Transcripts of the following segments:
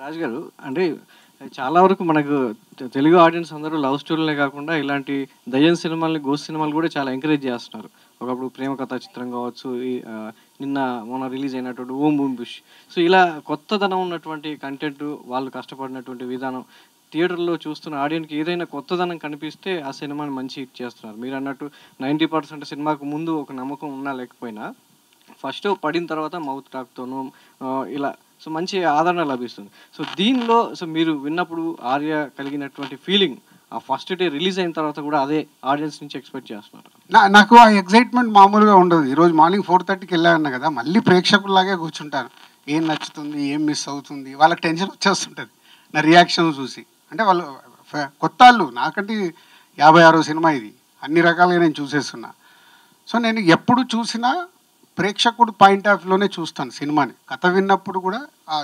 రాజు గారు అంటే చాలా వరకు మనకు తెలుగు ఆడియన్స్ అందరూ లవ్ స్టోరీలే కాకుండా ఇలాంటి దయ్యం సినిమాలని, గోస్ట్ సినిమాలు కూడా చాలా ఎంకరేజ్ చేస్తున్నారు. ఒకప్పుడు ప్రేమ కథా చిత్రం కావచ్చు, నిన్న మొన్న రిలీజ్ అయినటువంటి 'ఓం భూమి బుష్'. సో ఇలా కొత్తదనం ఉన్నటువంటి కంటెంట్, వాళ్ళు కష్టపడినటువంటి విధానం థియేటర్‌లో చూస్తున్న ఆడియన్స్‌కి ఏదైనా కొత్తదనం కనిపిస్తే ఆ సినిమాని మంచి హిట్ చేస్తున్నారు. మీరన్నట్టు 90% సినిమాకు ముందు ఒక నమ్మకం ఉన్నా లేకపోయినా ఫస్ట్ పడిన తర్వాత మౌత్ టాక్‌తోనూ ఇలా సో మంచి ఆదరణ లభిస్తుంది. సో దీనిలో సో మీరు విన్నప్పుడు 'ఆర్య' కలిగినటువంటి ఫీలింగ్ ఆ ఫస్ట్ డే రిలీజ్ అయిన తర్వాత కూడా అదే ఆడియన్స్ నుంచి ఎక్స్‌పెక్ట్ చేస్తున్నారు. నాకు ఆ ఎక్సైట్మెంట్ మామూలుగా ఉండదు. ఈరోజు మార్నింగ్ 4:30కి వెళ్ళాను కదా, మళ్ళీ ప్రేక్షకుల్లాగే కూర్చుంటాను. ఏం నచ్చుతుంది, ఏం మిస్ అవుతుంది, వాళ్ళకి టెన్షన్ వచ్చేస్తుంటుంది నా రియాక్షన్ చూసి. అంటే వాళ్ళు కొత్త వాళ్ళు, నాకంటే 56వ సినిమా ఇది, అన్ని రకాలుగా నేను చూసేస్తున్నా. సో నేను ఎప్పుడు చూసినా ప్రేక్షకుడు పాయింట్ ఆఫ్ వ్యూలోనే చూస్తాను సినిమాని. కథ విన్నప్పుడు కూడా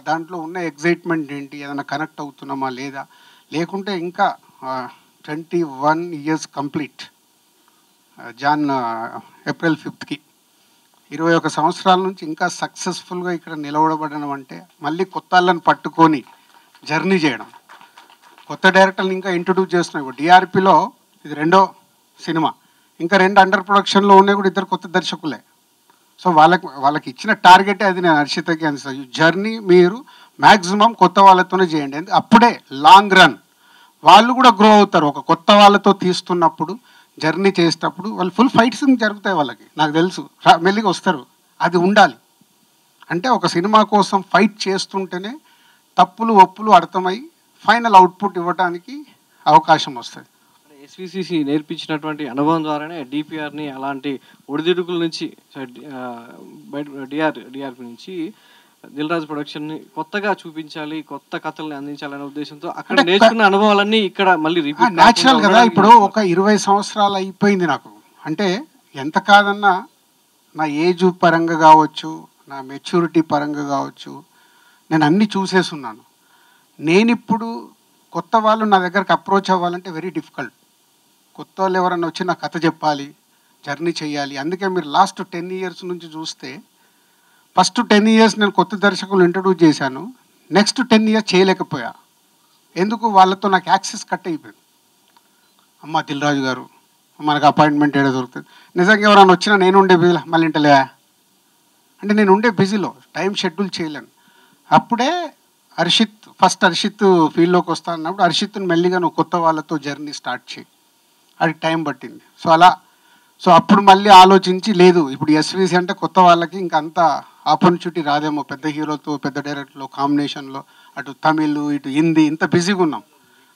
దాంట్లో ఉన్న ఎగ్జైట్మెంట్ ఏంటి, ఏదైనా కనెక్ట్ అవుతున్నామా లేదా, లేకుంటే ఇంకా 21 years కంప్లీట్ ఏప్రిల్ 5th 21 సంవత్సరాల నుంచి ఇంకా సక్సెస్ఫుల్గా ఇక్కడ నిలబడడం అంటే మళ్ళీ కొత్త వాళ్ళని పట్టుకొని జర్నీ చేయడం, కొత్త డైరెక్టర్ని ఇంకా ఇంట్రొడ్యూస్ చేస్తున్నాయి. ఇప్పుడు డిఆర్పిలో ఇది 2వ సినిమా, ఇంకా 2 అండర్ ప్రొడక్షన్లో ఉన్నాయి కూడా, 2 కొత్త దర్శకులే. సో వాళ్ళకి ఇచ్చిన టార్గెటే అది. నేను హర్షితకి అనిస్తాను, జర్నీ మీరు మ్యాక్సిమం కొత్త వాళ్ళతోనే చేయండి, అప్పుడే లాంగ్ రన్ వాళ్ళు కూడా గ్రో అవుతారు. ఒక కొత్త వాళ్ళతో తీస్తున్నప్పుడు, జర్నీ చేసేటప్పుడు వాళ్ళు ఫుల్ ఫైట్స్ జరుగుతాయి వాళ్ళకి, నాకు తెలుసు, మెల్లిగా వస్తారు. అది ఉండాలి. అంటే ఒక సినిమా కోసం ఫైట్ చేస్తుంటేనే తప్పులు ఒప్పులు అర్థమై ఫైనల్ అవుట్పుట్ ఇవ్వడానికి అవకాశం వస్తుంది. ఎస్విసిసి నేర్పించినటువంటి అనుభవం ద్వారానే డిపిఆర్ని అలాంటి ఒడిదుడుకుల నుంచి డిఆర్పి నుంచి దిల్ రాజు ప్రొడక్షన్ని కొత్తగా చూపించాలి, కొత్త కథల్ని అందించాలనే ఉద్దేశంతో అక్కడ నేర్చుకున్న అనుభవాలన్నీ ఇక్కడ మళ్ళీ రిపీట్. న్యాచురల్ కదా. ఇప్పుడు ఒక 20 సంవత్సరాలు అయిపోయింది నాకు. అంటే ఎంత కాదన్నా నా ఏజ్ పరంగా కావచ్చు, నా మెచ్యూరిటీ పరంగా కావచ్చు, నేను అన్నీ చూసేస్తున్నాను. నేను ఇప్పుడు కొత్త వాళ్ళు నా దగ్గరకు అప్రోచ్ అవ్వాలంటే వెరీ డిఫికల్ట్. కొత్త వాళ్ళు ఎవరన్నా వచ్చి నా కథ చెప్పాలి, జర్నీ చేయాలి. అందుకే మీరు లాస్ట్ 10 years నుంచి చూస్తే, ఫస్ట్ 10 years నేను కొత్త దర్శకులు ఇంట్రడ్యూస్ చేశాను, నెక్స్ట్ 10 years చేయలేకపోయా. ఎందుకు? వాళ్ళతో నాకు యాక్సెస్ కట్ అయిపోయింది. అమ్మ దిల్ రాజు గారు మనకు అపాయింట్మెంట్ ఏదో దొరుకుతుంది. నిజంగా ఎవరైనా వచ్చినా నేను ఉండే బిజీలో, మళ్ళీ ఇంటలే అంటే నేను ఉండే బిజీలో టైం షెడ్యూల్ చేయలేను. అప్పుడే ఫస్ట్ హర్షిత్ ఫీల్డ్లోకి వస్తా అన్నప్పుడు హర్షిత్ని మెల్లిగా నువ్వు కొత్త వాళ్ళతో జర్నీ స్టార్ట్ చేయి, అది టైం పట్టింది. సో అప్పుడు మళ్ళీ ఆలోచించి, లేదు ఇప్పుడు ఎస్విసి అంటే కొత్త వాళ్ళకి ఇంకా అంత ఆపర్చునిటీ రాదేమో, పెద్ద హీరోతో పెద్ద డైరెక్టర్లో కాంబినేషన్లో, అటు తమిళ్ ఇటు హిందీ ఇంత బిజీగా ఉన్నాం.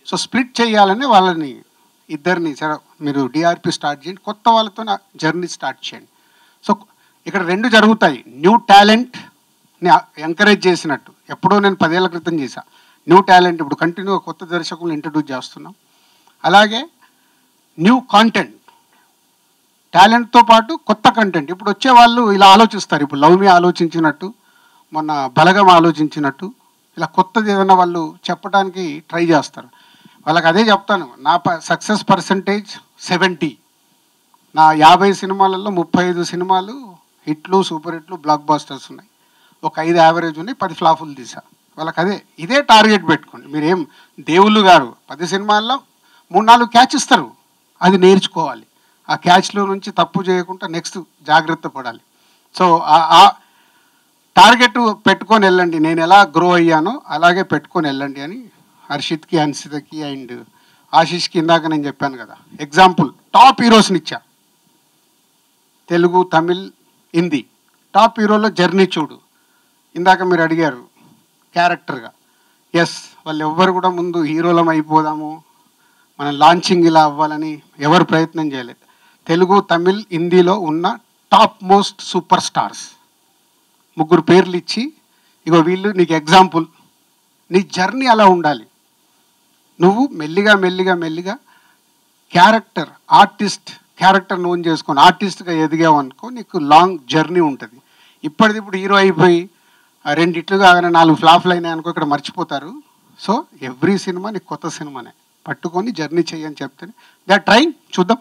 సో స్ప్లిట్ చేయాలని వాళ్ళని ఇద్దరిని, సరే మీరు డిఆర్పి స్టార్ట్ చేయండి, కొత్త వాళ్ళతో జర్నీ స్టార్ట్ చేయండి. సో ఇక్కడ 2 జరుగుతాయి. న్యూ టాలెంట్ని ఎంకరేజ్ చేసినట్టు ఎప్పుడో నేను 10 ఏళ్ల క్రితం చేశా. న్యూ టాలెంట్ ఇప్పుడు కంటిన్యూగా కొత్త దర్శకులను ఇంట్రడ్యూస్ చేస్తున్నాం. అలాగే న్యూ కాంటెంట్, టాలెంట్తో పాటు కొత్త కంటెంట్. ఇప్పుడు వచ్చే వాళ్ళు ఇలా ఆలోచిస్తారు, ఇప్పుడు లవ్ మీ ఆలోచించినట్టు, మొన్న బలగం ఆలోచించినట్టు, ఇలా కొత్తది ఏదైనా వాళ్ళు చెప్పడానికి ట్రై చేస్తారు. వాళ్ళకి అదే చెప్తాను, నా సక్సెస్ పర్సంటేజ్ 70. నా 50 సినిమాలలో 35 సినిమాలు హిట్లు, సూపర్ హిట్లు, బ్లాక్ బాస్టర్స్ ఉన్నాయి. ఒక 5 యావరేజ్ ఉన్నాయి, 10 ఫ్లాపులు తీసా. వాళ్ళకి ఇదే టార్గెట్ పెట్టుకోండి. మీరేం దేవుళ్ళు గారు 10 సినిమాల్లో 3-4 క్యాచ్ ఇస్తారు, అది నేర్చుకోవాలి. ఆ క్యాచ్లో నుంచి తప్పు చేయకుండా నెక్స్ట్ జాగ్రత్త పడాలి. సో ఆ టార్గెట్ పెట్టుకొని వెళ్ళండి. నేను ఎలా గ్రో అయ్యానో అలాగే పెట్టుకొని వెళ్ళండి అని హర్షిత్కి, హన్సితకి అండ్ ఆశీష్కి ఇందాక నేను చెప్పాను కదా ఎగ్జాంపుల్. టాప్ హీరోస్ని ఇచ్చా, తెలుగు, తమిళ్, హిందీ టాప్ హీరోలో జర్నీ చూడు. ఇందాక మీరు అడిగారు క్యారెక్టర్గా, ఎస్ వాళ్ళు ఎవ్వరు కూడా ముందు హీరోలం అయిపోదాము, మన లాంచింగ్ ఇలా అవ్వాలని ఎవరు ప్రయత్నం చేయలేదు. తెలుగు, తమిళ్, హిందీలో ఉన్న టాప్ మోస్ట్ సూపర్ స్టార్స్ 3 పేర్లు ఇచ్చి, ఇగో వీళ్ళు నీకు ఎగ్జాంపుల్. నీ జర్నీ అలా ఉండాలి. నువ్వు మెల్లిగా మెల్లిగా మెల్లిగా క్యారెక్టర్ నోన్ చేసుకొని ఆర్టిస్ట్గా ఎదిగావు అనుకో, నీకు లాంగ్ జర్నీ ఉంటుంది. ఇప్పుడు హీరో అయిపోయి 2 హిట్లు కాగానే 4 ఫ్లాప్లు అయినాయి అనుకో, ఇక్కడ మర్చిపోతారు. సో ఎవ్రీ సినిమా నీకు కొత్త సినిమానే, పట్టుకొని జర్నీ చేయని చెప్తే దే ట్రైన్ చూద్దాం.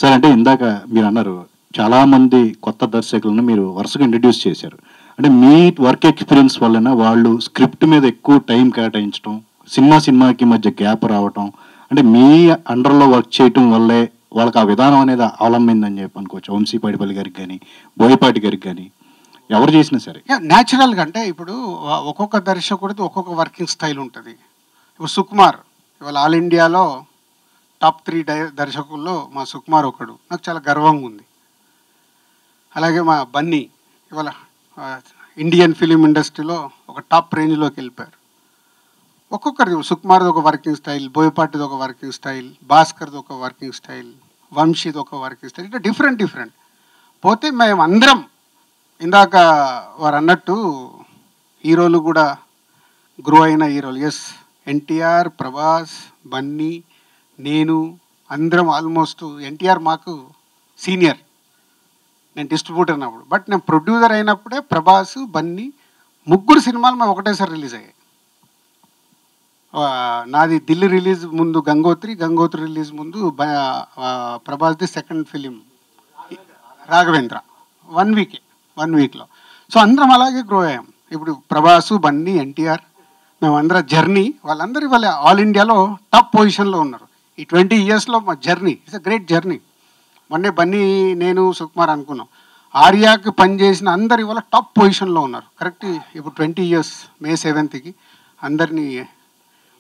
సార్ అంటే ఇందాక మీరు అన్నారు చాలామంది కొత్త దర్శకులను మీరు వరుసగా ఇంట్రడ్యూస్ చేశారు. అంటే మీ వర్క్ ఎక్స్పీరియన్స్ వలన వాళ్ళు స్క్రిప్ట్ మీద ఎక్కువ టైం కేటాయించడం, సినిమాకి మధ్య గ్యాప్ రావటం, అంటే మీ అండర్లో వర్క్ చేయటం వల్లే వాళ్ళకి ఆ విధానం అనేది అవలంబిందని చెప్పి అనుకోవచ్చు. వంశీ పైడిపల్లి గారికి కానీ, బోయపాటి గారికి కానీ, ఎవరు చేసినా సరే. న్యాచురల్గా అంటే ఇప్పుడు ఒక్కొక్క దర్శకుడిది ఒక్కొక్క వర్కింగ్ స్టైల్ ఉంటుంది. ఇప్పుడు సుకుమార్ ఇవాళ ఆల్ ఇండియాలో టాప్ 3 దర్శకుల్లో మా సుకుమార్ ఒకడు, నాకు చాలా గర్వంగా ఉంది. అలాగే మా బన్నీ ఇవాళ ఇండియన్ ఫిలిం ఇండస్ట్రీలో ఒక టాప్ రేంజ్లోకి వెళ్ళిపోయారు. ఒక్కొక్కరిది సుకుమార్ది ఒక వర్కింగ్ స్టైల్, బోయపాటిది ఒక వర్కింగ్ స్టైల్, భాస్కర్ది ఒక వర్కింగ్ స్టైల్, వంశీది ఒక వర్కింగ్ స్టైల్, ఇట్లా డిఫరెంట్ పోతే మేము అందరం ఇందాక వారు అన్నట్టు హీరోలు కూడా గ్రో అయిన హీరోలు. ఎస్, ఎన్టీఆర్, ప్రభాస్, బన్నీ, నేను అందరం ఆల్మోస్ట్. ఎన్టీఆర్ మాకు సీనియర్, నేను డిస్ట్రిబ్యూటర్ అన్నప్పుడు. బట్ నేను ప్రొడ్యూసర్ అయినప్పుడే ప్రభాస్, బన్నీ ముగ్గురు సినిమాలు మేము ఒకటేసారి రిలీజ్ అయ్యాయి. నాది ఢిల్లీ రిలీజ్ ముందు గంగోత్రి రిలీజ్ ముందు ప్రభాస్ది సెకండ్ ఫిలిం రాఘవేంద్ర. 1 వీక్లో. సో అందరం అలాగే గ్రో అయ్యాం. ఇప్పుడు ప్రభాసు, బన్నీ, ఎన్టీఆర్ మేమందరం జర్నీ, వాళ్ళందరూ ఇవాళ ఆల్ ఇండియాలో టాప్ పొజిషన్లో ఉన్నారు. ఈ 20 ఇయర్స్లో మా journey it's a great journey. మొన్నే బన్నీ, నేను, సుకుమార్ అనుకున్నాం. ఆర్యాకి పనిచేసిన అందరు ఇవాళ టాప్ పొజిషన్లో ఉన్నారు. కరెక్ట్. ఇప్పుడు 20 ఇయర్స్ మే 7th అందరినీ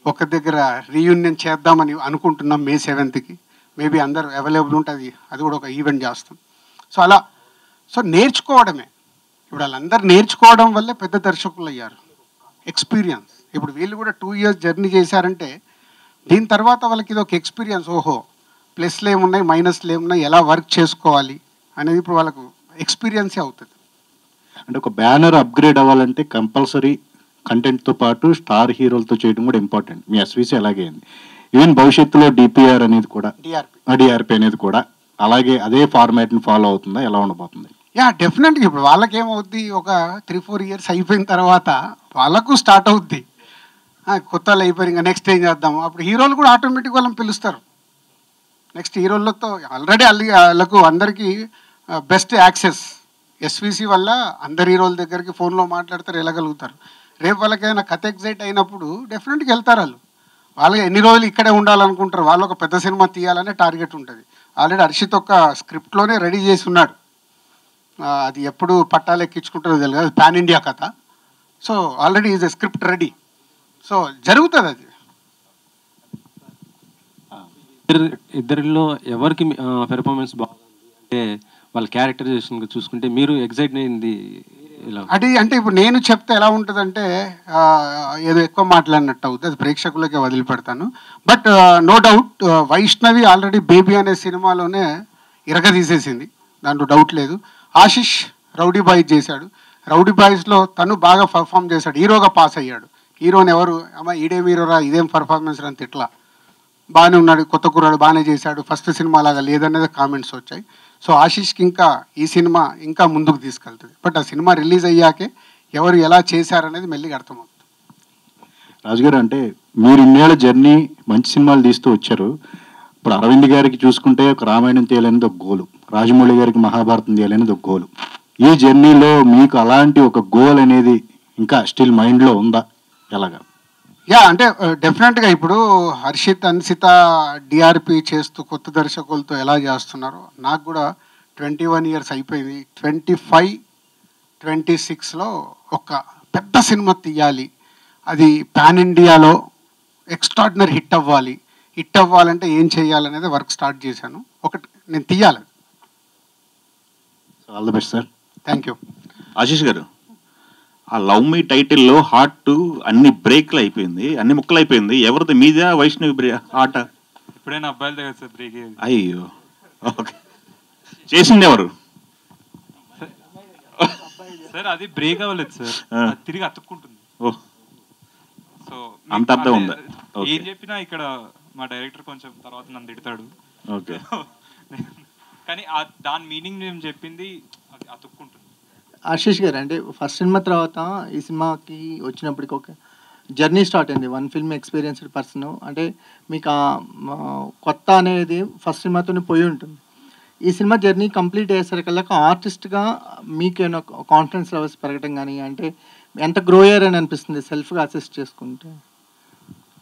ఒక దగ్గర రీయూనియన్ చేద్దామని అనుకుంటున్నాం. మే 7th మేబీ అందరు అవైలబుల్ ఉంటుంది, అది కూడా ఒక ఈవెంట్ చేస్తాం. సో అలా నేర్చుకోవడమే. ఇప్పుడు వాళ్ళందరూ నేర్చుకోవడం వల్లే పెద్ద దర్శకులు అయ్యారు. ఎక్స్పీరియన్స్. ఇప్పుడు వీళ్ళు కూడా 2 ఇయర్స్ జర్నీ చేశారంటే దీని తర్వాత వాళ్ళకి ఇది ఒక ఎక్స్పీరియన్స్. ఓహో, ప్లస్లు ఏమున్నాయి, మైనస్లు ఏమున్నాయి, ఎలా వర్క్ చేసుకోవాలి అనేది ఇప్పుడు వాళ్ళకు ఎక్స్పీరియన్సే అవుతుంది. అంటే ఒక బ్యానర్ అప్గ్రేడ్ అవ్వాలంటే కంపల్సరీ కంటెంట్తో పాటు స్టార్ హీరోలతో చేయడం కూడా ఇంపార్టెంట్. మీ ఎస్విసి అలాగే అయింది. ఈవెన్ భవిష్యత్తులో డిపిఆర్ అనేది కూడా, డిఆర్పి అనేది కూడా అలాగే అదే ఫార్మాట్ని ఫాలో అవుతుందా, ఎలా ఉండబోతుంది? డెఫినెట్గా. ఇప్పుడు వాళ్ళకి ఏమవుద్ది, ఒక 3-4 ఇయర్స్ అయిపోయిన తర్వాత వాళ్ళకు స్టార్ట్ అవుద్ది కొత్త అయిపోయి ఇంకా నెక్స్ట్ ఏం చేద్దాము. అప్పుడు హీరోలు కూడా ఆటోమేటిక్ వాళ్ళని పిలుస్తారు. నెక్స్ట్ హీరోలతో ఆల్రెడీ వాళ్ళకు అందరికీ బెస్ట్ యాక్సెస్. ఎస్విసి వల్ల అందరు హీరోల దగ్గరికి ఫోన్లో మాట్లాడతారు, వెళ్ళగలుగుతారు. రేపు వాళ్ళకి ఏదైనా కథ ఎగ్జైట్ అయినప్పుడు డెఫినెట్గా వెళ్తారు. వాళ్ళకి ఎన్ని రోజులు ఇక్కడే ఉండాలనుకుంటారు. వాళ్ళు ఒక పెద్ద సినిమా తీయాలనే టార్గెట్ ఉంటుంది. ఆల్రెడీ హర్షిత్ ఒక స్క్రిప్ట్లోనే రెడీ చేసి ఉన్నాడు. అది ఎప్పుడు పట్టాలు ఎక్కించుకుంటారో తెలియదు, పాన్ ఇండియా కథ. So already is a script ready. So జరుగుతుంది అది. ఇద్దరిలో ఎవరికి పెర్ఫార్మెన్స్ బాగుంది అంటే వాళ్ళ క్యారెక్టరైజేషన్ చూసుకుంటే మీరు ఎగ్జైట్ అయింది ఇలా? అంటే ఇప్పుడు నేను చెప్తే ఎలా ఉంటుందంటే ఏదో ఎక్కువ మాట్లాడినట్టు అవుతుంది, అది ప్రేక్షకులకే వదిలిపెడతాను. But no doubt Vaishnavi already Baby అనే సినిమాలోనే ఇరగదీసేసింది, దాంట్లో డౌట్ లేదు. ఆశిష్ రౌడీ బాయ్స్ చేశాడు. రౌడీ బాయ్స్లో తను బాగా పర్ఫామ్ చేశాడు, హీరోగా పాస్ అయ్యాడు. హీరోని ఎవరు అమ్మ ఈడేం హీరోరా, ఇదేం పర్ఫార్మెన్స్ అని తిట్లా, బాగానే ఉన్నాడు, కొత్త కుర్రాడు బాగానే చేశాడు, ఫస్ట్ సినిమా లాగా లేదనేది కామెంట్స్ వచ్చాయి. సో ఆశిష్కి ఇంకా ఈ సినిమా ఇంకా ముందుకు తీసుకెళ్తుంది. బట్ ఆ సినిమా రిలీజ్ అయ్యాకే ఎవరు ఎలా చేశారనేది మెల్లిగా అర్థమవుతుంది. రాజుగారు, అంటే మీరు ఇన్నేళ్ళ జర్నీ మంచి సినిమాలు తీస్తూ వచ్చారు. ఇప్పుడు అరవింద్ గారికి చూసుకుంటే ఒక రామాయణం తీయాలనేది ఒక గోలు, రాజమౌళి గారికి మహాభారతం తీయాలనేది ఒక గోలు. ఈ జర్నీలో మీకు అలాంటి ఒక గోల్ అనేది ఇంకా స్టిల్ మైండ్లో ఉందా, ఎలాగా? అంటే డెఫినెట్గా ఇప్పుడు హర్షిత్, అన్సిత డిఆర్పి చేస్తూ కొత్త దర్శకులతో ఎలా చేస్తున్నారో నాకు కూడా 21 ఇయర్స్ అయిపోయింది. 25, 26లో ఒక పెద్ద సినిమా తీయాలి, అది పాన్ ఇండియాలో ఎక్స్ట్రాడినరీ హిట్ అవ్వాలి. హిట్ అవ్వాలంటే ఏం చేయాలనేది వర్క్ స్టార్ట్ చేశాను. ఒకటి నేను తీయాలి. All the best sir. Thank you. Ashish గారు, ఆ లవ్ మీ టైటిల్లో హార్ట్ అన్ని బ్రేక్లు అయిపోయింది, అన్ని ముక్కలు అయిపోయింది. ఎవరిది, మీదా వైష్ణవి హార్ట్? ఇప్పుడైనా అబ్బాయిల దగ్గర సార్ బ్రేక్. అయ్యో, ఓకే. చేసింది ఎవరు సార్? అది బ్రేక్ అవ్వలేదు సార్, తిరిగి అతుక్కుంటుంది. ఓహ్, సో అంత అర్థం ఉందా? ఏం చెప్పినా ఇక్కడ మా డైరెక్టర్ కొంచెం తర్వాత నన్ను తిడతాడు. ఓకే. కానీ దాని మీనింగ్ నేను చెప్పింది అతుక్కుంటుంది. ఆశీష్ గారు, అంటే ఫస్ట్ సినిమా తర్వాత ఈ సినిమాకి వచ్చినప్పటికి ఒక జర్నీ స్టార్ట్ అయింది. 1 ఫిల్మ్ ఎక్స్పీరియన్స్డ్ పర్సన్ అంటే మీకు కొత్త అనేది ఫస్ట్ సినిమాతోనే పోయి ఉంటుంది. ఈ సినిమా జర్నీ కంప్లీట్ అయ్యేసరికల్లా ఆర్టిస్ట్గా మీకు ఏమైనా కాన్ఫిడెన్స్ లెవెల్స్ పెరగడం కానీ, అంటే ఎంత గ్రో అయ్యారని అనిపిస్తుంది సెల్ఫ్గా అసెస్ చేసుకుంటే?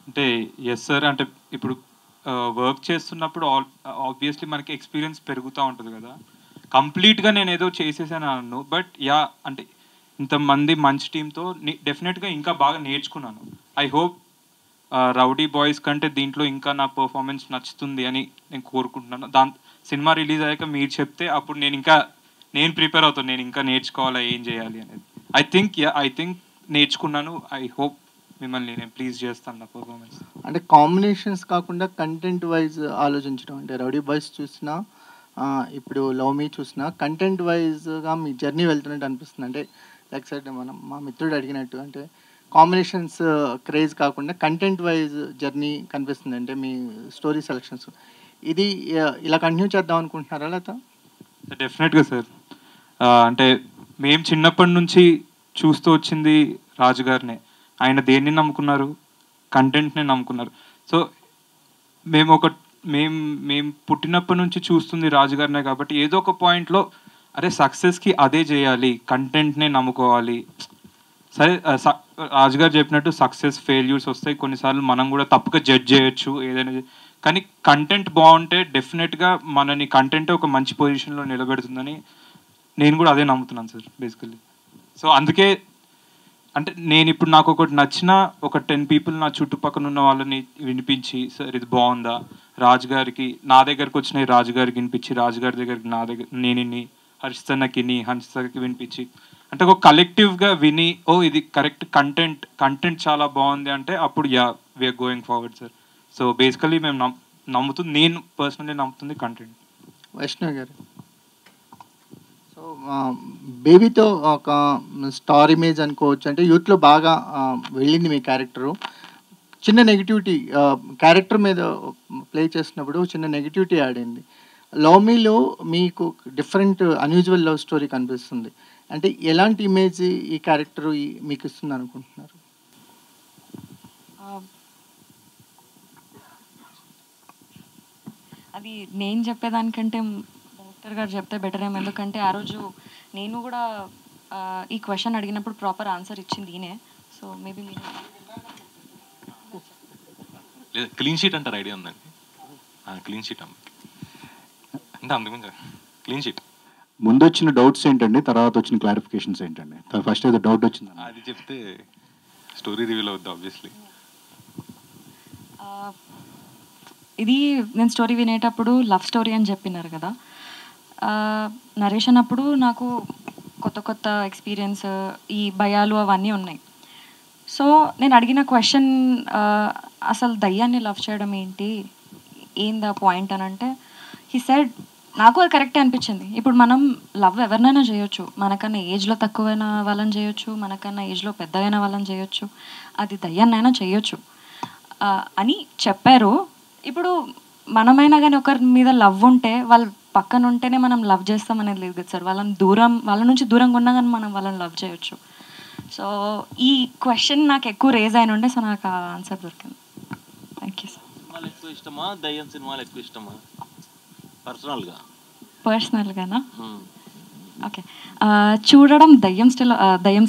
అంటే ఎస్ సార్, అంటే ఇప్పుడు వర్క్ చేస్తున్నప్పుడు ఆబ్వియస్లీ మనకి ఎక్స్పీరియన్స్ పెరుగుతూ ఉంటుంది కదా. కంప్లీట్గా నేను ఏదో చేసేసాను అన్నాను, బట్ యా అంటే ఇంతమంది మంచి టీంతో డెఫినెట్గా ఇంకా బాగా నేర్చుకున్నాను. ఐ హోప్ రౌడీ బాయ్స్ కంటే దీంట్లో ఇంకా నా పర్ఫార్మెన్స్ నచ్చుతుంది అని నేను కోరుకుంటున్నాను. సినిమా రిలీజ్ అయ్యాక మీరు చెప్తే అప్పుడు నేను ప్రిపేర్ అవుతాను, నేను ఇంకా నేర్చుకోవాలా ఏం చేయాలి అనేది. ఐ థింక్ నేర్చుకున్నాను. ఐ హోప్ మిమ్మల్ని నేను ప్లీజ్ చేస్తాను నా పర్ఫార్మెన్స్. అంటే కాంబినేషన్స్ కాకుండా కంటెంట్ వైజ్ ఆలోచించడం, అంటే రౌడీ బాయ్స్ చూసినా ఇప్పుడు లవ్ మీ చూసినా కంటెంట్ వైజ్గా మీ జర్నీ వెళ్తున్నట్టు అనిపిస్తుంది. అంటే లైక్ సైడ్ మా మిత్రుడు అడిగినట్టు, అంటే కాంబినేషన్స్ క్రేజ్ కాకుండా కంటెంట్ వైజ్ జర్నీ కనిపిస్తుంది, అంటే మీ స్టోరీ సెలెక్షన్స్. ఇది ఇలా కంటిన్యూ చేద్దాం అనుకుంటున్నారా లేదా? డెఫినెట్గా సార్. అంటే మేము చిన్నప్పటి నుంచి చూస్తూ వచ్చింది రాజు గారినే. ఆయన దేన్ని నమ్ముకున్నారు? కంటెంట్నే నమ్ముకున్నారు. సో మేము పుట్టినప్పటి నుంచి చూస్తుంది రాజుగారినే కాబట్టి ఏదో ఒక పాయింట్లో అరే సక్సెస్కి అదే చేయాలి, కంటెంట్నే నమ్ముకోవాలి. సరే రాజుగారు చెప్పినట్టు సక్సెస్ ఫెయిల్యూర్స్ వస్తాయి, కొన్నిసార్లు మనం కూడా తప్పుగా జడ్జ్ చేయొచ్చు ఏదైనా, కానీ కంటెంట్ బాగుంటే డెఫినెట్గా మనని కంటెంటే ఒక మంచి పొజిషన్లో నిలబెడుతుందని నేను కూడా అదే నమ్ముతున్నాను సార్ బేసికల్లీ. సో అందుకే అంటే నేను ఇప్పుడు నాకు ఒకటి నచ్చిన ఒక 10 people నా చుట్టుపక్కల ఉన్న వాళ్ళని వినిపించి సార్ ఇది బాగుందా, రాజుగారికి నా దగ్గరకు వచ్చినాయి రాజుగారికి వినిపించి, రాజుగారి దగ్గరికి నేను హర్షితకి వినిపించి, అంటే ఒక కలెక్టివ్గా విని ఓ ఇది కరెక్ట్ కంటెంట్ చాలా బాగుంది అంటే అప్పుడు we are going forward sir. So basically మేము నేను పర్సనలీ నమ్ముతుంది కంటెంట్. వైష్ణవ్ గారు, సో బేబీతో ఒక స్టార్ ఇమేజ్ అనుకోవచ్చు, అంటే యూత్లో బాగా వెళ్ళింది మీ క్యారెక్టరు. చిన్న నెగిటివిటీ క్యారెక్టర్ మీద ప్లే చేస్తున్నప్పుడు చిన్న నెగిటివిటీ ఆడింది. లవ్ మీలో మీకు డిఫరెంట్ అన్యూజువల్ లవ్ స్టోరీ కనిపిస్తుంది. అంటే ఎలాంటి ఇమేజ్ ఈ క్యారెక్టర్ మీకు ఇస్తుంది అనుకుంటున్నారు? అది నేను చెప్పేదానికంటే డైరెక్టర్ గారు చెప్తే బెటర్ ఏమో. ఎందుకంటే ఆ రోజు నేను కూడా ఈ క్వశ్చన్ అడిగినప్పుడు ప్రాపర్ ఆన్సర్ ఇచ్చింది ఈయనే. సో మేబీ మీరు క్లీన్ షీట్ అంటారు, ఐడియా ఉందండి? క్లీన్ షీట్ అంటే అందుకు క్లీన్ షీట్. ముందు వచ్చిన డౌట్స్ ఏంటండి, తర్వాత వచ్చిన క్లారిఫికేషన్స్ ఏంటండి? ఫస్ట్ ఏదో డౌట్ వచ్చింది, అది చెప్తే స్టోరీ రివీల్ అవుద్ది ఆబ్వియస్లీ. ఇది నేను స్టోరీ వినేటప్పుడు లవ్ స్టోరీ అని చెప్పినారు కదా. నరేషన్ అప్పుడు నాకు కొత్త ఎక్స్పీరియన్స్, ఈ భయాలు అవన్నీ ఉన్నాయి. సో నేను అడిగిన క్వశ్చన్ అసలు దయ్యాన్ని లవ్ చేయడం ఏందా పాయింట్ అని అంటే, హీ సెడ్, నాకు అది కరెక్టే అనిపించింది. ఇప్పుడు మనం లవ్ ఎవరినైనా చేయొచ్చు, మనకన్నా ఏజ్లో తక్కువైన వాళ్ళని చేయొచ్చు, మనకన్నా ఏజ్లో పెద్దగైన వాళ్ళని చేయొచ్చు, అది దయ్యాన్నైనా చేయొచ్చు అని చెప్పారు. ఇప్పుడు మనమైనా కానీ ఒకరి మీద లవ్ ఉంటే వాళ్ళు పక్కన ఉంటేనే మనం లవ్ చేస్తాం అనేది లేదు కదా సార్. వాళ్ళ నుంచి దూరంగా ఉన్నా కానీ మనం వాళ్ళని లవ్ చేయొచ్చు. సో ఈ క్వశ్చన్ నాకు ఎక్కువ రేజ్ అయిన ఉండే, సో నాకు ఆ ఆన్సర్ దొరికింది. Thank you sir. సినిమాలు ఎక్కువ ఇష్టమా, దయ్యం సినిమాలు ఎక్కువ ఇష్టమా? పర్సనల్గానా? ఓకే, చూడడం దయ్యం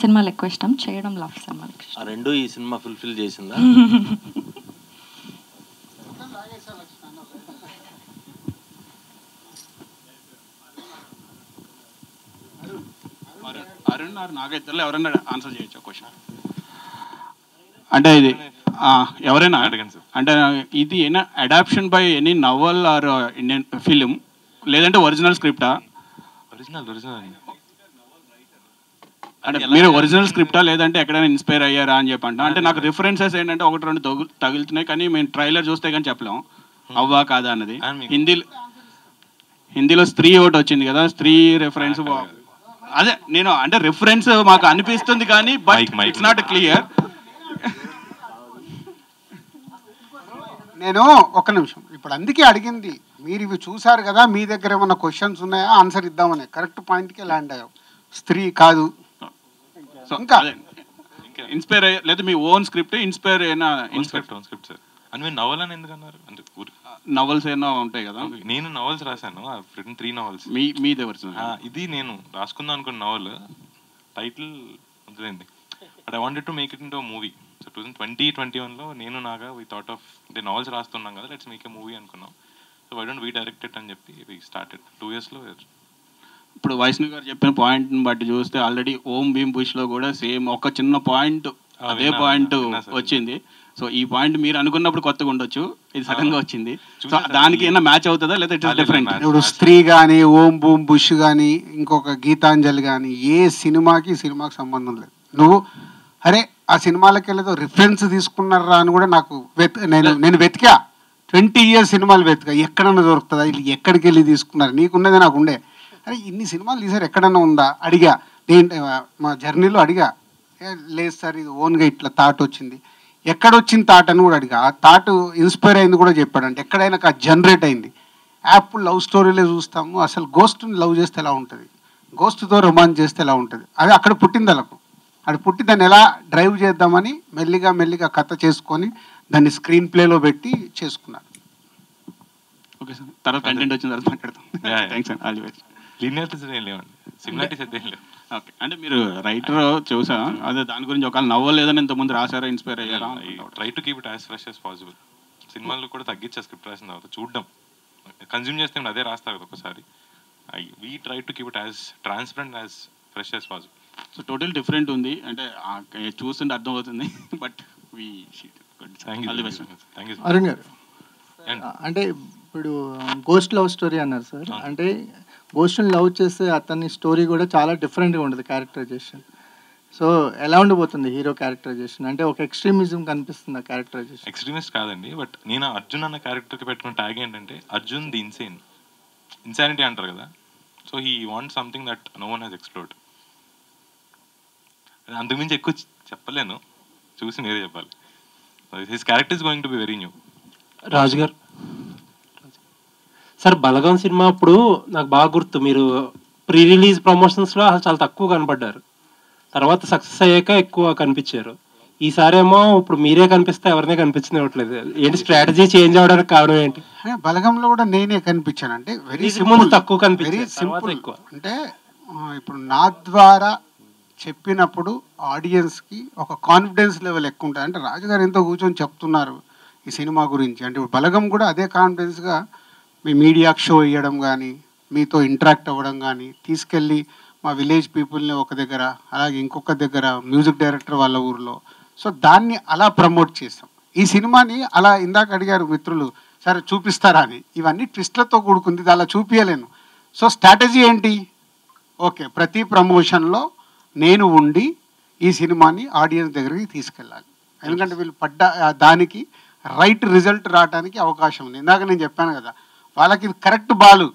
సినిమాలు ఎక్కువ ఇష్టం, చేయడం లవ్ సినిమాలు ఎక్కువ ఇష్టం. రెండు ఈ సినిమా ఫుల్ఫిల్ చేసిందా? అరుణ్ ఆర్ నాగేశ్వర్లో ఎవరైనా ఆన్సర్ చేయొచ్చు క్వశ్చన్? అంటే ఇది ఎవరైనా అంటే ఇది ఏనా adaptation by any novel or Indian film, లేదంటే ఒరిజినల్ స్క్రిప్టా? అంటే మీరు ఒరిజినల్ స్క్రిప్టా లేదంటే ఎక్కడైనా ఇన్స్పైర్ అయ్యారా అని చెప్పంట. అంటే నాకు రిఫరెన్సెస్ ఏంటంటే 1-2 తగులుతున్నాయి, కానీ మేము ట్రైలర్ చూస్తే కానీ చెప్పలేము అవ్వా కాదా అన్నది. హిందీలో స్త్రీ ఒకటి వచ్చింది కదా, స్త్రీ రెఫరెన్స్. అదే నేను అంటే రిఫరెన్స్ మాకు అనిపిస్తుంది కానీ బట్ ఇట్స్ నాట్ క్లియర్. నేను ఒక్క నిమిషం, ఇప్పుడు అందుకే అడిగింది, మీరు ఇవి చూసారు కదా, మీ దగ్గర ఏమన్నా క్వశ్చన్స్ ఉన్నాయా ఆన్సర్ ఇద్దామని. కరెక్ట్ పాయింట్కే ల్యాండ్ అయ్యావు. స్త్రీ కాదు, సో ఇంకా ఇన్స్పైర్ అయ్యే లేదా మీ ఓన్ స్క్రిప్ట్ ఇన్స్పైర్ అయినా? Script sir. అని మీరు నవల్ అని ఎందుకు అన్నారు? అంటే నవల్స్ ఏమైనా ఉంటాయి కదా? నేను నవల్స్ రాశాను, రిటన్ 3 novels. మీది ఎవరు? ఇది నేను రాసుకుందాం అనుకున్న నవల్, టైటిల్ వదిలేండి. But I wanted to make it into movie. So 2021లో నేను నాగా వి థాట్ ఆఫ్, అంటే నవల్స్ రాస్తున్నాం కదా, లెట్స్ మేక్ ఏ మూవీ అనుకున్నాం. So why don't we direct it అని చెప్పి వి స్టార్టెడ్ 2 yearsలో. ఇప్పుడు వైష్ణవ్ గారు చెప్పిన పాయింట్ని బట్టి చూస్తే ఆల్రెడీ ఓం భీమ్ బుష్లో కూడా సేమ్ ఒక చిన్న పాయింట్, అదే పాయింట్ వచ్చింది. సో ఈ పాయింట్ మీరు అనుకున్నప్పుడు కొత్తగా ఉండొచ్చు, ఇది సడన్ గా వచ్చింది. సో దానికి ఏమైనా మ్యాచ్ అవుతుందా లేదా ఇట్ ఇస్ డిఫరెంట్? ఇప్పుడు స్త్రీ కానీ, ఓం బూమ్ బుష్ కానీ, ఇంకొక గీతాంజలి కానీ, ఏ సినిమాకి సంబంధం లేదు. నువ్వు అరే ఆ సినిమాలకి వెళ్ళేదో రిఫరెన్స్ తీసుకున్నారా అని కూడా నాకు నేను వెతికా, 20 years సినిమాలు వెతికా, ఎక్కడన్నా దొరుకుతుందా, వీళ్ళు ఎక్కడికి వెళ్ళి తీసుకున్నారు, నీకున్నదే నాకు ఉండే. అరే ఇన్ని సినిమాలు తీసారు, ఎక్కడన్నా ఉందా అడిగా, మా జర్నీలో అడిగా. లేదు సార్ ఇది ఓన్గా ఇట్లా థాట్ వచ్చింది. ఎక్కడొచ్చిన థాట్ అని కూడా అడిగా. ఆ థాట్ ఇన్స్పైర్ అయింది కూడా చెప్పాడంటే ఎక్కడైనా జనరేట్ అయింది. యాప్ లవ్ స్టోరీలే చూస్తాము, అసలు గోస్ట్ని లవ్ చేస్తే ఎలా ఉంటుంది, గోస్ట్తో రొమాన్స్ చేస్తే ఎలా ఉంటుంది, అది అక్కడ పుట్టింది. వాళ్ళకు అది పుట్టి దాన్ని ఎలా డ్రైవ్ చేద్దామని మెల్లిగా కథ చేసుకొని దాన్ని స్క్రీన్ ప్లేలో పెట్టి చేసుకున్నారు. ఓకే సార్, తర్వాత కంటెంట్ వచ్చిన తర్వాత మాట్లాడతాం. థ్యాంక్స్ అండి, ఆల్ ది బెస్ట్. లీనియారిటీస్ ఏం లేవండి, సిమిలారిటీస్ అయితే ఏం లేవు. ఓకే, అంటే మీరు రైటర్ చూసా, అదే దాని గురించి ఒకవేళ నవ్వలు లేదని ఇంతకుముందు రాసారా, ఇన్స్పైర్ అయ్యారా? Try to keep it as fresh as possible. సినిమాలు కూడా తగ్గించే స్క్రిప్ట్ రాసిన తర్వాత చూడడం, కన్జ్యూమ్ చేస్తే అదే రాస్తారు కదా ఒకసారి. We try to keep it as transparent, as fresh as possible. So total different ఉంది, అంటే చూస్తుంటే అర్థం అవుతుంది. బట్ అరుణ్ గారు, అంటే ఇప్పుడు గోస్ట్ లవ్ స్టోరీ అన్నారు సార్, అంటే గోస్ట్ని లవ్ చేస్తే అతని స్టోరీ కూడా చాలా డిఫరెంట్గా ఉంటుంది క్యారెక్టరైజేషన్. సో ఎలా ఉండబోతుంది హీరో క్యారెక్టరైజేషన్? అంటే ఒక ఎక్స్ట్రీమిజం కనిపిస్తుంది ఆ క్యారెక్టరైజేషన్. ఎక్స్ట్రీమిస్ట్ కాదండి, బట్ నేను అర్జున్ అన్న క్యారెక్టర్కి పెట్టుకున్న ట్యాగ్ ఏంటంటే అర్జున్ ది ఇన్సానిటీ అంటారు కదా. So he want something that no one has explored. అంతకుమించి ఎక్కువ చెప్పలేను, చూసి మీరే చెప్పాలి. His character is going to be very new. Raju గారు సార్, బలగం సినిమా అప్పుడు నాకు బాగా గుర్తు, మీరు ప్రీ రిలీజ్ ప్రమోషన్స్లో అసలు చాలా తక్కువ కనపడ్డారు, తర్వాత సక్సెస్ అయ్యాక ఎక్కువ కనిపించారు. ఈసారేమో ఇప్పుడు మీరే కనిపిస్తే ఎవరినే కనిపించనివ్వట్లేదు. ఏంటి స్ట్రాటజీ చేంజ్ అవడానికి కారణం ఏంటి? బలగంలో కూడా నేనే కనిపించాను, అంటే వెరీ ముందు తక్కువ కనిపించారు, వెరీ సింపుల్ ఎక్కువ. అంటే ఇప్పుడు నా ద్వారా చెప్పినప్పుడు ఆడియన్స్కి ఒక కాన్ఫిడెన్స్ లెవెల్ ఎక్కువ ఉంటుంది. అంటే రాజుగారు ఎంతో కూర్చొని చెప్తున్నారు ఈ సినిమా గురించి, అంటే ఇప్పుడు బలగం కూడా అదే కాన్ఫిడెన్స్గా మీ మీడియాకి షో ఇవ్వడం కానీ, మీతో ఇంటరాక్ట్ అవ్వడం కానీ, తీసుకెళ్ళి మా విలేజ్ పీపుల్ని ఒక దగ్గర, అలాగే ఇంకొక దగ్గర మ్యూజిక్ డైరెక్టర్ వాళ్ళ ఊరిలో, సో దాన్ని అలా ప్రమోట్ చేస్తాం. ఈ సినిమాని అలా ఇందాక అడిగారు మిత్రులు, సరే చూపిస్తారా అని, ఇవన్నీ ట్విస్ట్లతో కూడుకుంది, ఇది అలా చూపించలేను. సో స్ట్రాటజీ ఏంటి? ఓకే, ప్రతి ప్రమోషన్లో నేను ఉండి ఈ సినిమాని ఆడియన్స్ దగ్గరికి తీసుకెళ్ళాలి, ఎందుకంటే వీళ్ళు పడ్డ దానికి రైట్ రిజల్ట్ రావడానికి అవకాశం ఉంది. ఇందాక నేను చెప్పాను కదా, వాళ్ళకి ఇది కరెక్ట్ బాల్,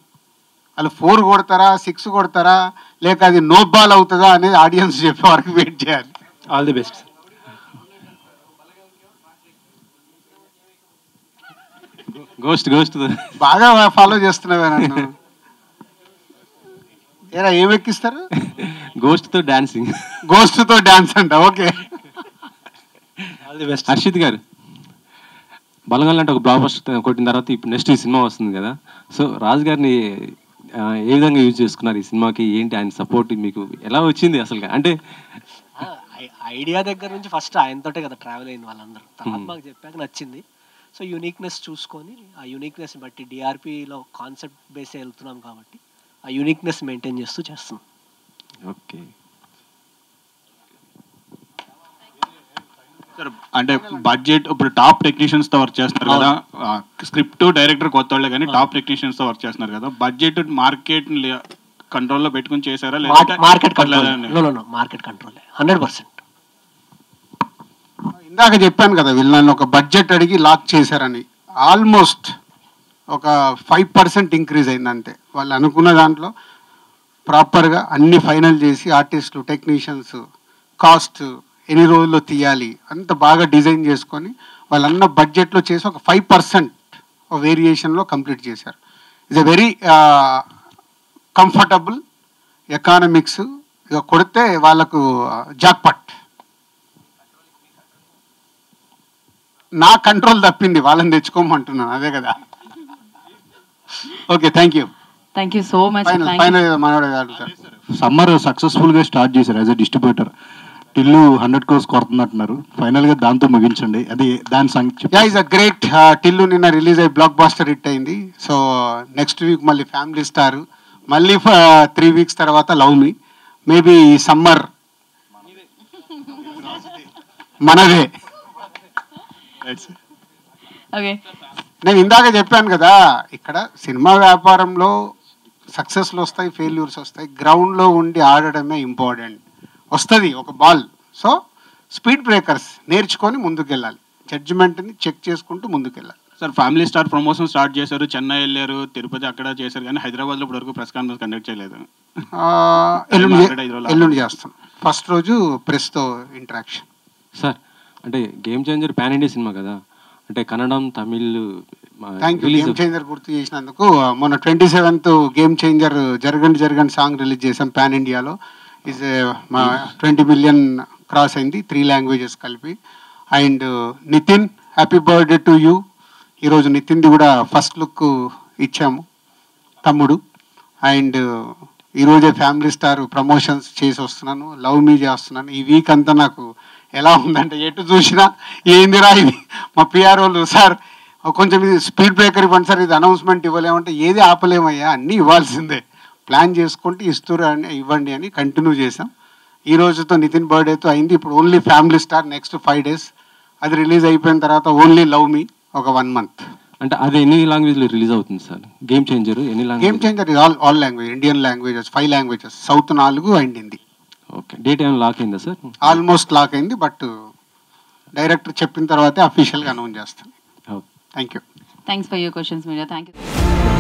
వాళ్ళు 4 కొడతారా 6 కొడతారా, లేక అది నో బాల్ అవుతుందా అనేది ఆడియన్స్ చెప్పే వరకు వెయిట్ చేయాలి. All the best. గోస్ట్ బాగా ఫాలో చేస్తున్నావే నన్ను. ఏరా ఏం ఎక్కిస్తారు? గోస్ట్తో డాన్సింగ్. గోస్ట్తో డాన్స్ అంట. Okay, all the best. Harshit గారు, బలగం లాంటి ఒక బ్లాక్ బస్టర్ కొట్టిన తర్వాత ఇప్పుడు నెక్స్ట్ ఈ సినిమా వస్తుంది కదా, సో రాజు గారిని ఏ విధంగా యూజ్ చేసుకున్నారు ఈ సినిమాకి? ఏంటి ఆయన సపోర్ట్ మీకు ఎలా వచ్చింది అసలు? అంటే ఐడియా దగ్గర నుంచి ఫస్ట్ ఆయనతోటే కదా ట్రావెల్ అయిన వాళ్ళందరూ, తర్వాత మాకు చెప్పాక నచ్చింది. సో యూనిక్నెస్ చూసుకొని ఆ యూనిక్నెస్ బట్టి డిఆర్పిలో కాన్సెప్ట్ బేస్ వెళ్తున్నాం కాబట్టి ఆ యూనిక్నెస్ మెయింటైన్ చేస్తూ చేస్తున్నాం. ఓకే సార్, అంటే బడ్జెట్ ఇప్పుడు టాప్ టెక్నీషియన్స్ తో వర్క్ చేస్తున్నారు కదా, స్క్రిప్ట్ డైరెక్టర్ కొత్త వాళ్ళే కానీ టాప్ టెక్నీషియన్స్ తో వర్క్ చేస్తున్నారు కదా, బడ్జెట్ మార్కెట్ కంట్రోల్లో పెట్టుకుని చేశారా లేదా? Market control, market control 100%. ఇందాక చెప్పాను కదా, వీళ్ళని ఒక బడ్జెట్ అడిగి లాక్ చేశారని, ఆల్మోస్ట్ ఒక 5% ఇంక్రీజ్ అయింది అంతే. వాళ్ళు అనుకున్న దాంట్లో ప్రాపర్గా అన్ని ఫైనల్ చేసి ఆర్టిస్టులు, టెక్నీషియన్స్, కాస్ట్ ఎన్ని రోజుల్లో తీయాలి అంత బాగా డిజైన్ చేసుకొని వాళ్ళన్న బడ్జెట్లో చేసి ఒక 5% వేరియేషన్లో కంప్లీట్ చేశారు. It's a very comfortable economics. ఇక కొడితే వాళ్ళకు జాక్పాట్. నా కంట్రోల్ తప్పింది, వాళ్ళని తెచ్చుకోమంటున్నాను, అదే కదా. Okay, thank you. Thank you so much. Final మనోడు అడుగుతారు. సమ్మర్ సక్సెస్ఫుల్గా స్టార్ట్ చేశారు as a distributor. Tillu 100 crores కొడుతున్నట్టున్నారు. ఫైనల్గా దాంతో ముగించండి, అది దాని సంగతి. Yeah, is a great. Tillu నిన్న రిలీజ్ అయ్యి బ్లాక్ బాస్టర్ హిట్ అయింది. సో నెక్స్ట్ వీక్ మళ్ళీ ఫ్యామిలీ స్టార్, మళ్ళీ 3 weeks తర్వాత లవ్ మీ. మేబీ ఈ సమ్మర్ మనదే. ఓకే, నేను ఇందాక చెప్పాను కదా, ఇక్కడ సినిమా వ్యాపారంలో సక్సెస్లు వస్తాయి, ఫెయిల్యూర్స్ వస్తాయి. గ్రౌండ్లో ఉండి ఆడడమే ఇంపార్టెంట్. వస్తుంది ఒక బాల్. సో స్పీడ్ బ్రేకర్స్ నేర్చుకొని ముందుకెళ్ళాలి, జడ్జిమెంట్ని చెక్ చేసుకుంటూ ముందుకెళ్ళాలి. Sir family star promotion start చేశారు, చెన్నై వెళ్ళారు, తిరుపతి అక్కడ చేశారు, కానీ హైదరాబాద్లో ఇప్పటివరకు ప్రెస్ కాన్ఫరెన్స్ కండక్ట్ చేయలేదు. ఎల్లుండి చేస్తాం. ఫస్ట్ రోజు ప్రెస్తో ఇంటరాక్షన్. సార్ అంటే గేమ్ చేంజర్ పాన్ ఇండియా సినిమా కదా, అంటే Kannada, Tamil. Thank you game changer గుర్తు చేసినందుకు. మొన్న 27th game changer Jaragandi song release చేసాం పాన్ ఇండియాలో. ఈజ్ మా 20 million క్రాస్ అయింది, 3 languages కలిపి. And Nithin, happy birthday to you. ఈరోజు నితిన్ది కూడా ఫస్ట్ లుక్ ఇచ్చాము, తమ్ముడు. అండ్ ఈరోజే ఫ్యామిలీ స్టార్ ప్రమోషన్స్ చేసి వస్తున్నాను, లవ్ మీ చేస్తున్నాను. ఈ వీక్ అంతా నాకు ఎలా ఉందంటే ఎటు చూసినా ఏందిరా ఇది. మా పిఆర్ వాళ్ళు, సార్ కొంచెం ఇది స్పీడ్ బ్రేకర్ ఇవ్వండి సార్, ఇది అనౌన్స్మెంట్ ఇవ్వలేమంటే ఏది ఆపలేమయ్యా, అన్నీ ఇవ్వాల్సిందే, ప్లాన్ చేసుకుంటే ఇస్తురు అని ఇవ్వండి అని కంటిన్యూ చేసాం. ఈ రోజుతో నితిన్ బర్త్డేతో అయింది. ఇప్పుడు only family star next 5 days. అది రిలీజ్ అయిపోయిన తర్వాత ఓన్లీ లవ్ మీ ఒక 1 month. అంటే అది ఎన్ని లాంగ్వేజ్లో రిలీజ్ అవుతుంది సార్ గేమ్ చేంజర్? ఎన్ని language? Game changer all language, Indian languages 5 languages, south 4 and Hindi. Okay, date ఏమైనా లాక్ అయిందా సార్? ఆల్మోస్ట్ లాక్ అయింది, బట్ డైరెక్టర్ చెప్పిన తర్వాతే అఫీషియల్గా అనౌన్స్ చేస్తాను. Thank you. Thanks for your questions media. Thank you.